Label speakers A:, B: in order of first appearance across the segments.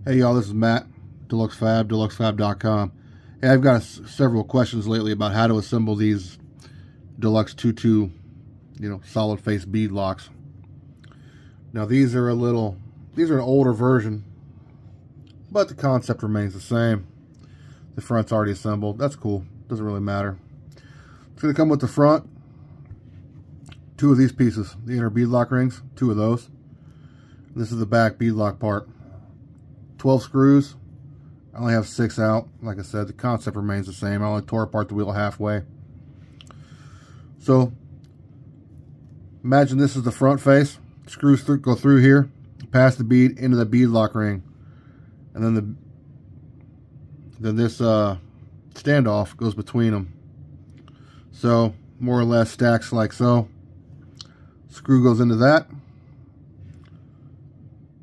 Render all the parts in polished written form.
A: Hey y'all, this is Matt, Dlux Fab, dluxfab.com. Hey, I've got several questions lately about how to assemble these Dlux 2-2, solid face bead locks. Now these are an older version, but the concept remains the same. The front's already assembled. That's cool. Doesn't really matter. It's going to come with the front, 2 of these pieces, the inner bead lock rings, 2 of those. This is the back bead lock part. 12 screws. I only have 6 out. Like I said, the concept remains the same. I only tore apart the wheel halfway. So imagine this is the front face. Screws go through here, pass the bead into the bead lock ring, and then this standoff goes between them. So more or less stacks like so. Screw goes into that.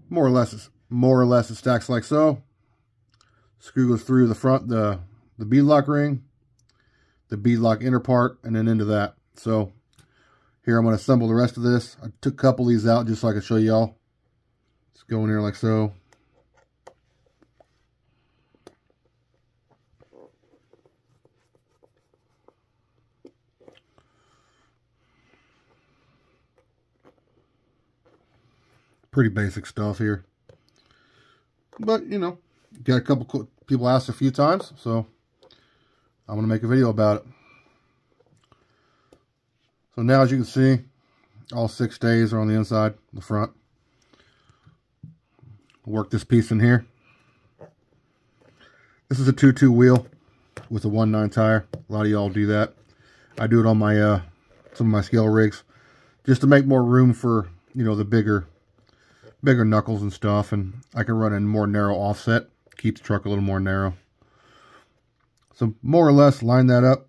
A: More or less it stacks like so. Screw goes through the front, the bead lock ring, the bead lock inner part, and then into that. So here I'm going to assemble the rest of this. I took a couple of these out just so I could show y'all. Just go in here like so. Pretty basic stuff here. But, got a couple people asked a few times, so I'm going to make a video about it. So now, as you can see, all 6 stays are on the inside, the front. Work this piece in here. This is a 2-2 wheel with a 1/9 tire. A lot of y'all do that. I do it on my some of my scale rigs, just to make more room for the bigger knuckles and stuff, and I can run in more narrow offset, keep the truck a little more narrow. So more or less line that up,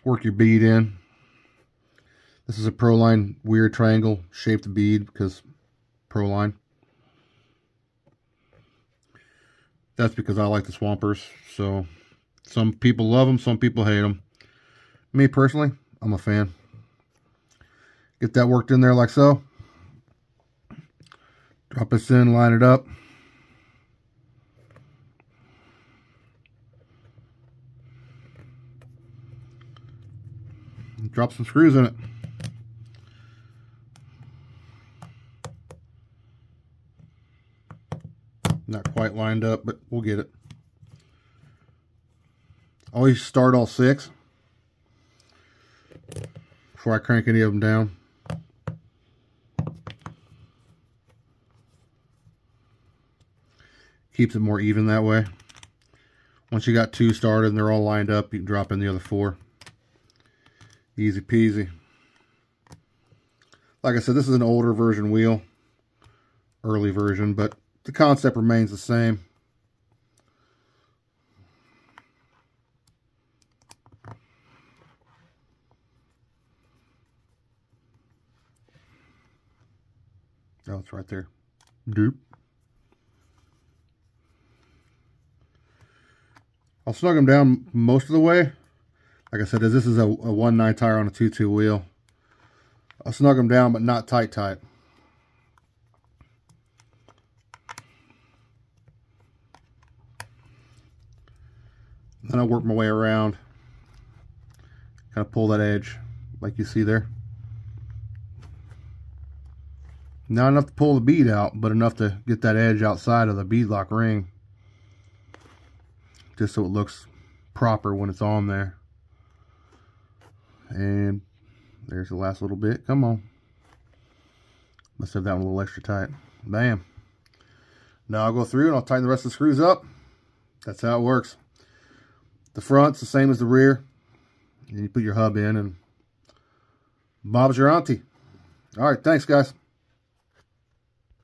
A: work your bead in. This is a Proline weird triangle shaped bead because Proline. That's because I like the Swampers. So some people love them, some people hate them. Me personally, I'm a fan. Get that worked in there like so. Drop this in, line it up. And drop some screws in it. Not quite lined up, but we'll get it. Always start all 6 before I crank any of them down. Keeps it more even that way. Once you got 2 started and they're all lined up, you can drop in the other 4. Easy peasy. Like I said, this is an older version wheel. Early version, but the concept remains the same. Oh, it's right there. Doop. I'll snug them down most of the way. Like I said, this is a 1/9 tire on a 2-2 wheel. I'll snug them down, but not tight. Then I'll work my way around. Kind of pull that edge, like you see there. Not enough to pull the bead out, but enough to get that edge outside of the bead lock ring. Just so it looks proper when it's on there. And there's the last little bit. Come on. Must have that one a little extra tight. Bam. Now I'll go through and I'll tighten the rest of the screws up. That's how it works. The front's the same as the rear. And you put your hub in and Bob's your auntie. Alright, thanks guys.